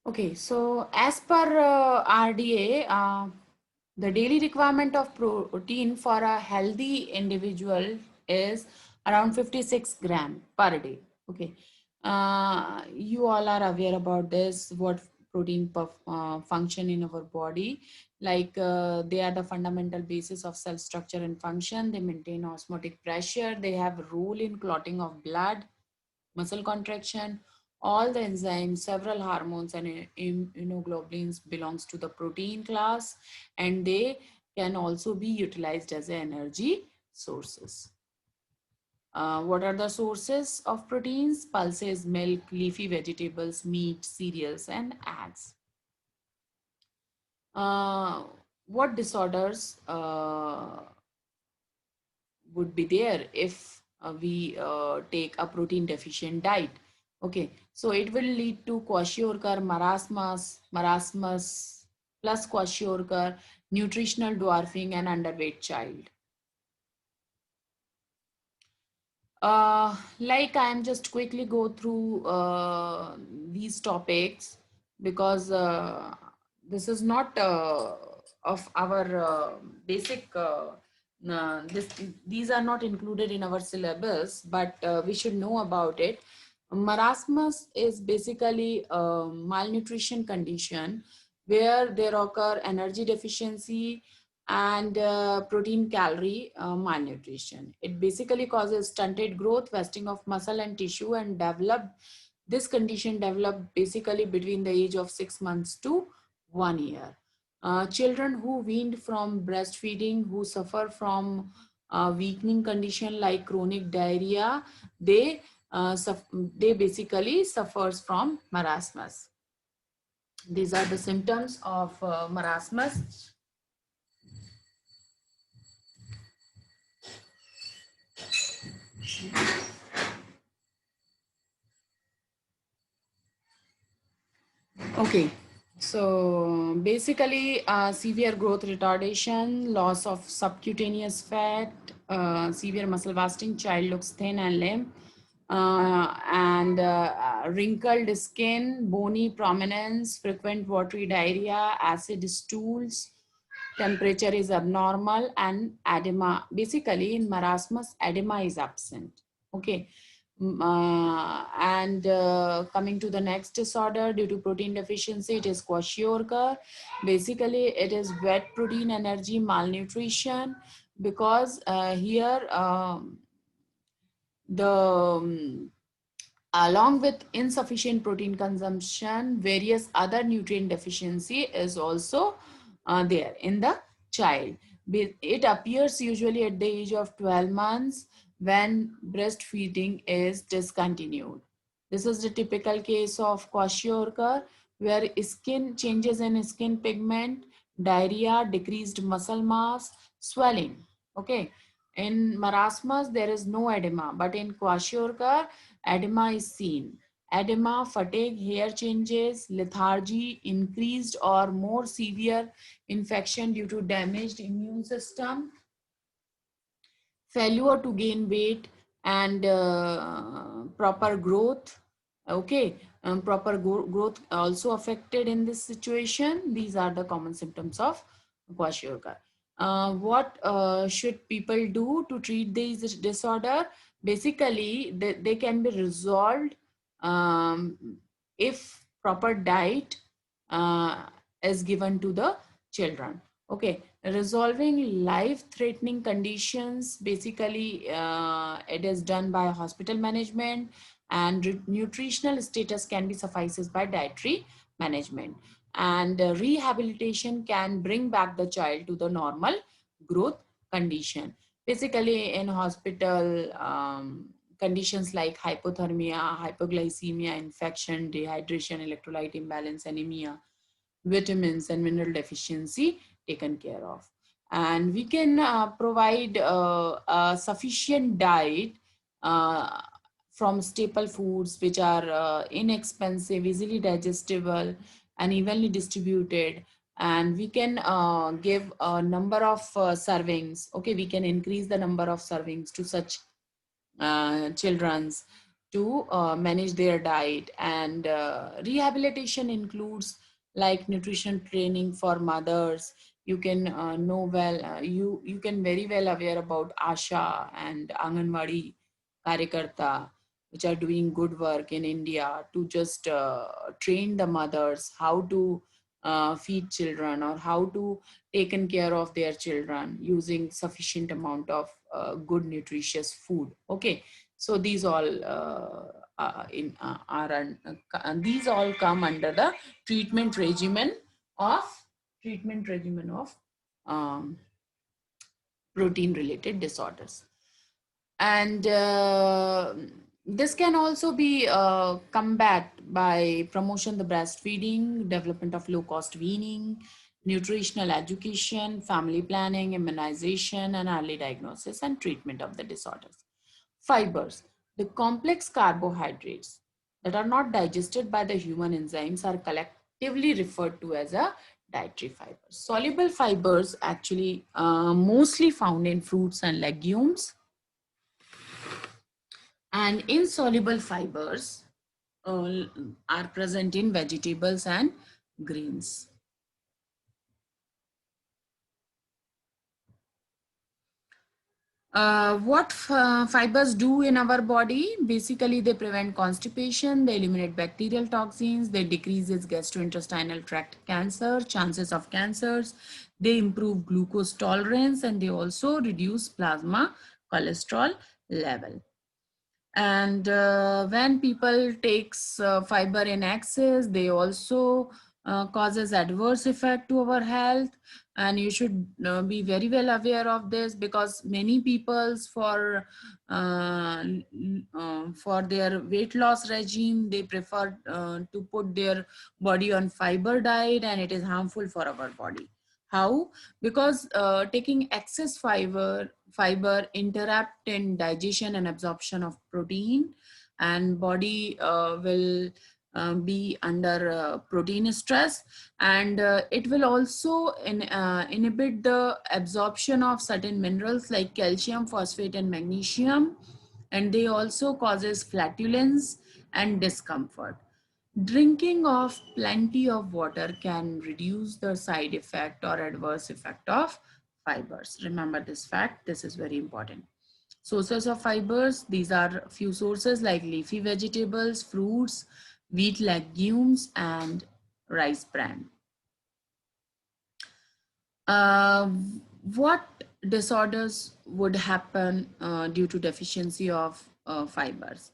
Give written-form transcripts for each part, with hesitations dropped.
Okay, so as per RDA, the daily requirement of protein for a healthy individual is around 56 gram per day. Okay, you all are aware about this, what protein function in our body. Like they are the fundamental basis of cell structure and function. They maintain osmotic pressure. They have a role in clotting of blood, muscle contraction. All the enzymes, several hormones and immunoglobulins belongs to the protein class, and they can also be utilized as energy sources. What are the sources of proteins? Pulses, milk, leafy vegetables, meat, cereals, and eggs. Uh, what disorders would be there if we take a protein deficient diet? Okay, so it will lead to kwashiorkor, marasmus plus kwashiorkor, nutritional dwarfing, and underweight child. Like I'm just quickly go through these topics because this is not of our basic. This these are not included in our syllabus, but we should know about it. Marasmus is basically a malnutrition condition where there occur energy deficiency and protein calorie malnutrition. It basically causes stunted growth, wasting of muscle and tissue, and this condition developed basically between the age of 6 months to 1 year. Children who weaned from breastfeeding, who suffer from weakening condition like chronic diarrhea, they they basically suffers from marasmus. These are the symptoms of marasmus. Okay, so basically, severe growth retardation, loss of subcutaneous fat, severe muscle wasting, child looks thin and limp, and wrinkled skin, bony prominence, frequent watery diarrhea, acid stools, temperature is abnormal, and edema. Basically, in marasmus, edema is absent. Okay. And coming to the next disorder due to protein deficiency, it is kwashiorkor. Basically, it is wet protein energy malnutrition because here the along with insufficient protein consumption, various other nutrient deficiency is also there in the child. It appears usually at the age of 12 months when breastfeeding is discontinued. This is the typical case of kwashiorkor, where skin changes in skin pigment, diarrhea, decreased muscle mass, swelling. Okay. In marasmus, there is no edema, but in kwashiorkor, edema is seen. Edema, fatigue, hair changes, lethargy, increased or more severe infection due to damaged immune system, failure to gain weight, and proper growth. Okay, proper growth also affected in this situation. These are the common symptoms of kwashiorkor. What should people do to treat these disorder? Basically, they can be resolved if proper diet uh, is given to the children. Okay, resolving life-threatening conditions, basically it is done by hospital management, and nutritional status can be suffices by dietary management. And rehabilitation can bring back the child to the normal growth condition. Basically, in hospital, conditions like hypothermia, hypoglycemia, infection, dehydration, electrolyte imbalance, anemia, vitamins and mineral deficiency taken care of. And we can provide a sufficient diet uh, from staple foods which are inexpensive, easily digestible, and evenly distributed. And we can give a number of servings. Okay, we can increase the number of servings to such children's. to manage their diet. And rehabilitation includes like nutrition training for mothers. You can know well, you can very well aware about ASHA and Anganwadi Karyakarta, which are doing good work in India to just train the mothers how to feed children or how to taken care of their children using sufficient amount of good nutritious food. Okay, so these all these all come under the treatment regimen of treatment regimen of um, protein related disorders. And this can also be combat by promotion the breastfeeding, development of low cost weaning, nutritional education, family planning, immunization, and early diagnosis and treatment of the disorders. Fibers, the complex carbohydrates that are not digested by the human enzymes, are collectively referred to as a dietary fibers. Soluble fibers actually mostly found in fruits and legumes, and insoluble fibers uh, are present in vegetables and grains. What fibers do in our body? Basically, they prevent constipation, they eliminate bacterial toxins, they decreases gastrointestinal tract cancer, chances of cancers, they improve glucose tolerance, and they also reduce plasma cholesterol level. And when people takes fiber in excess, they also causes adverse effect to our health. And you should be very well aware of this, because many people's for their weight loss regime, they prefer to put their body on fiber diet, and it is harmful for our body. How? Because taking excess fiber interrupt in digestion and absorption of protein, and body will be under protein stress, and it will also inhibit the absorption of certain minerals like calcium, phosphate, and magnesium, and they also causes flatulence and discomfort. Drinking of plenty of water can reduce the side effect or adverse effect of fibers. Remember this fact, this is very important. Sources of fibers, these are few sources like leafy vegetables, fruits, wheat legumes, and rice bran. Uh, what disorders would happen due to deficiency of fibers?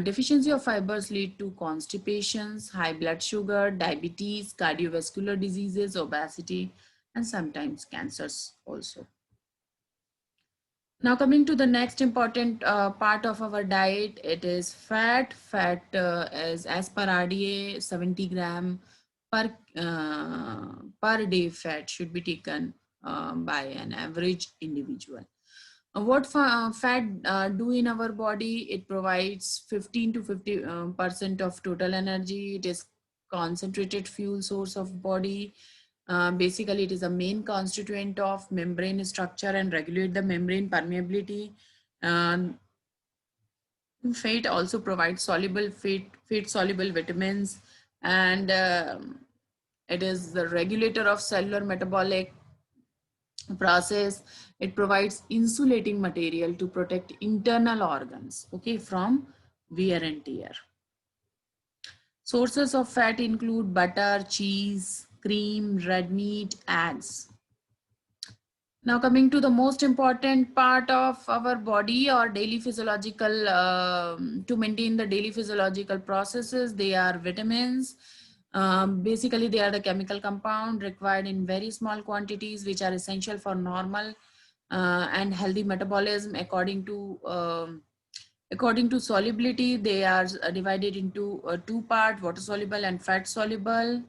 Deficiency of fibers lead to constipations, high blood sugar, diabetes, cardiovascular diseases, obesity, and sometimes cancers also. Now coming to the next important part of our diet, it is fat. Fat is as per RDA 70 gram per day fat should be taken by an average individual. What fat do in our body? It provides 15 to 50% of total energy. It is concentrated fuel source of body. Basically, it is a main constituent of membrane structure and regulate the membrane permeability. Um, Fat also provides fat soluble vitamins, and it is the regulator of cellular metabolic process. It provides insulating material to protect internal organs, okay, from wear and tear. Sources of fat include butter, cheese, cream, red meat, eggs. Now coming to the most important part of our body or daily physiological, to maintain the daily physiological processes, they are vitamins. Basically, they are the chemical compound required in very small quantities, which are essential for normal and healthy metabolism. According to solubility, they are divided into two parts: water soluble and fat soluble.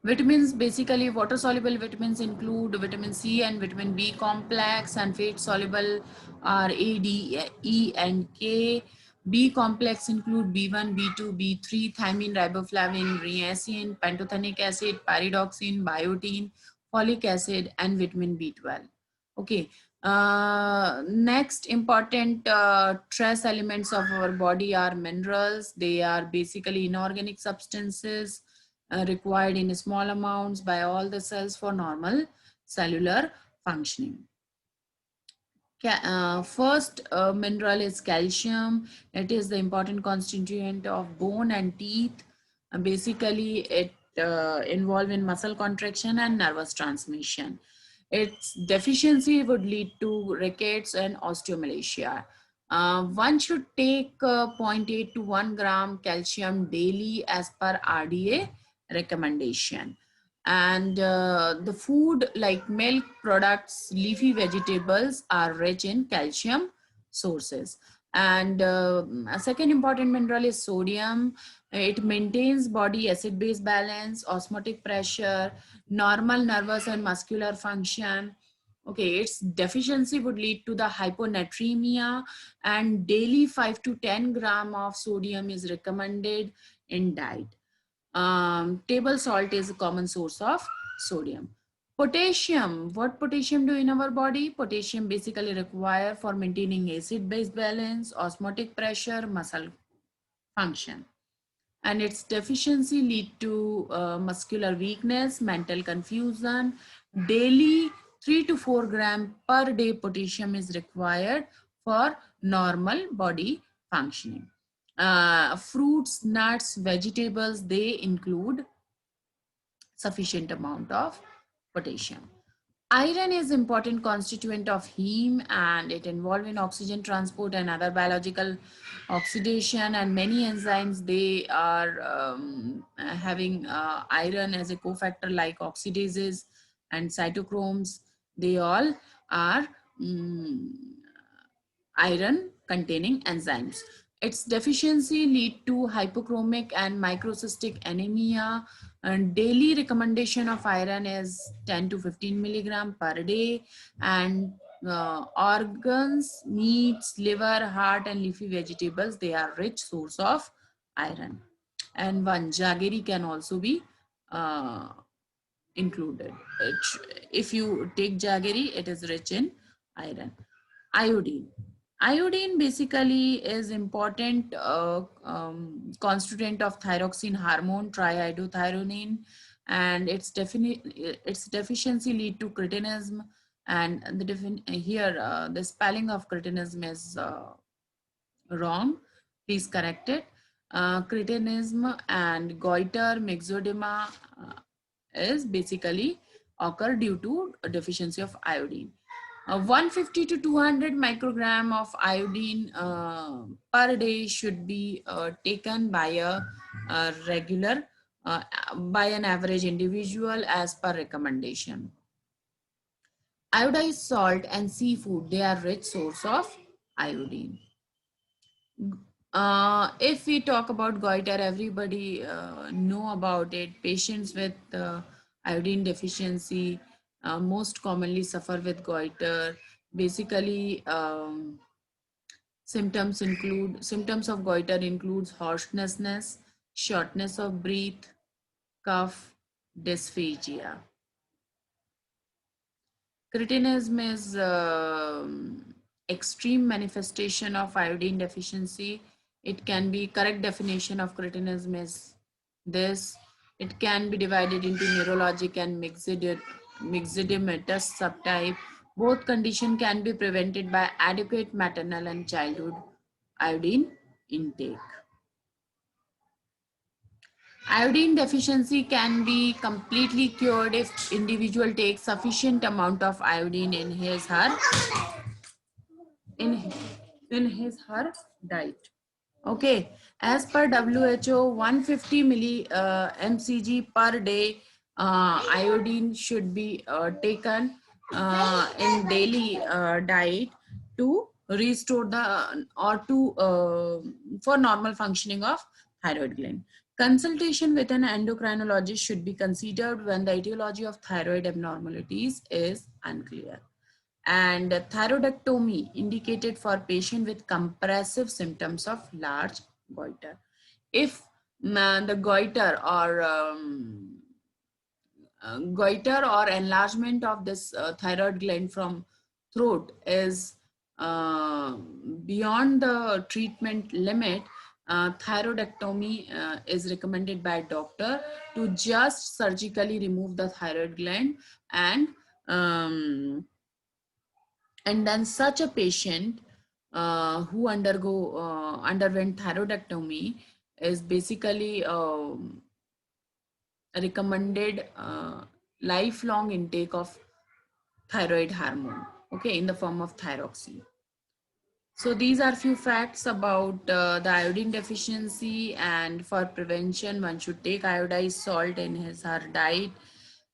Vitamins, basically water soluble vitamins include vitamin C and vitamin B complex, and fat soluble are A, D, E, and K. B complex include B1, B2, B3, thiamine, riboflavin, niacin, pantothenic acid, pyridoxine, biotin, folic acid, and vitamin B12. Okay, Next important trace elements of our body are minerals. They are basically inorganic substances required in small amounts by all the cells for normal cellular functioning. First mineral is calcium. It is the important constituent of bone and teeth. Basically, it involved in muscle contraction and nervous transmission. Its deficiency would lead to rickets and osteomalacia. One should take zero point 0.8 to 1 gram calcium daily as per RDA recommendation. And the food like milk products, leafy vegetables are rich in calcium sources. And a second important mineral is sodium. It maintains body acid base balance, osmotic pressure, normal nervous and muscular function. Okay, its deficiency would lead to the hyponatremia, and daily 5 to 10 gram of sodium is recommended in diet. Table salt is a common source of sodium. Potassium, what potassium do in our body? Potassium basically require for maintaining acid base balance, osmotic pressure, muscle function. And its deficiency lead to muscular weakness, mental confusion. Daily 3 to 4 gram per day potassium is required for normal body functioning. Fruits, nuts, vegetables, they include sufficient amount of potassium. Iron is important constituent of heme, and it involved in oxygen transport and other biological oxidation, and many enzymes they are having iron as a cofactor like oxidases and cytochromes. They all are iron containing enzymes. Its deficiency lead to hypochromic and microcystic anemia, and daily recommendation of iron is 10 to 15 milligram per day. And organs, meats, liver, heart and leafy vegetables, they are rich source of iron. And one jaggery can also be included. If you take jaggery, it is rich in iron. Iodine. Iodine basically is important constituent of thyroxine hormone, triiodothyronine, and its deficiency lead to cretinism. And here the spelling of cretinism is wrong. Please correct it. Cretinism and goiter, myxedema is basically occur due to a deficiency of iodine. 150 to 200 microgram of iodine per day should be taken by a regular, by an average individual as per recommendation. Iodized salt and seafood, they are rich source of iodine. If we talk about goiter, everybody know about it. Patients with iodine deficiency most commonly suffer with goiter. Basically, symptoms of goiter includes hoarseness, shortness of breath, cough, dysphagia. Cretinism is extreme manifestation of iodine deficiency. It can be, correct definition of cretinism is this. It can be divided into neurologic and myxedematous subtype. Both condition can be prevented by adequate maternal and childhood iodine intake. Iodine deficiency can be completely cured if individual takes sufficient amount of iodine in his her diet. Okay, as per WHO, 150 mcg per day iodine should be taken in daily diet to restore the or to for normal functioning of thyroid gland. Consultation with an endocrinologist should be considered when the etiology of thyroid abnormalities is unclear. And thyroidectomy indicated for patient with compressive symptoms of large goiter. If the goiter or enlargement of this thyroid gland from throat is beyond the treatment limit, thyroidectomy is recommended by doctor to just surgically remove the thyroid gland. And um, and then such a patient who underwent thyroidectomy is basically recommended lifelong intake of thyroid hormone, okay, in the form of thyroxine. So these are few facts about the iodine deficiency, and for prevention, one should take iodized salt in his her diet.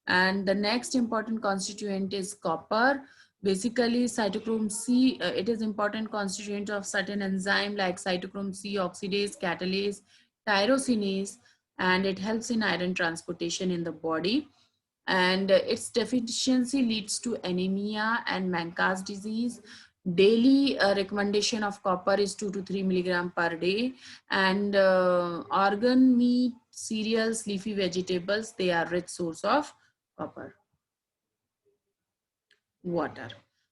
And the next important constituent is copper. Basically, cytochrome C, it is important constituent of certain enzyme like cytochrome C oxidase, catalase, tyrosinase, and it helps in iron transportation in the body. And its deficiency leads to anemia and Menkes disease. Daily recommendation of copper is 2 to 3 milligram per day. And organ meat, cereals, leafy vegetables, they are rich source of copper. Water.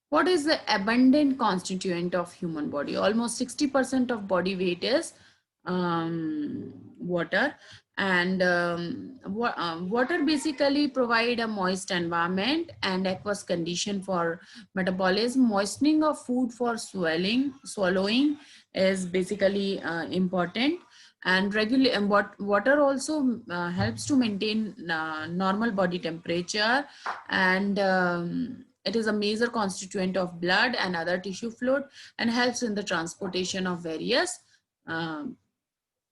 What is the abundant constituent of human body? Almost 60% of body weight is water. And water basically provide a moist environment and aqueous condition for metabolism. Moistening of food for swallowing is basically important. And regular and water also helps to maintain normal body temperature. And it is a major constituent of blood and other tissue fluid, and helps in the transportation of various um,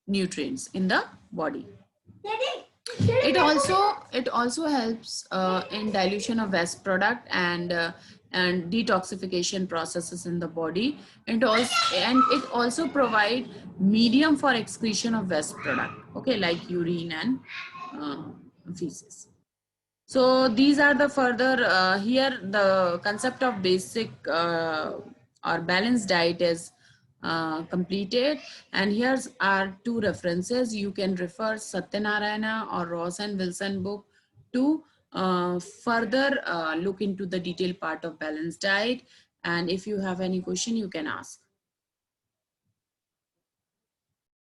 nutrients in the body. It also helps in dilution of waste product and detoxification processes in the body. And it also provide medium for excretion of waste product, okay, like urine and uh, feces. So these are the further here the concept of basic or balanced diet is completed. And here's are two references. You can refer Satyanarayana or Ross and Wilson book to further look into the detailed part of balanced diet. And if you have any question, you can ask.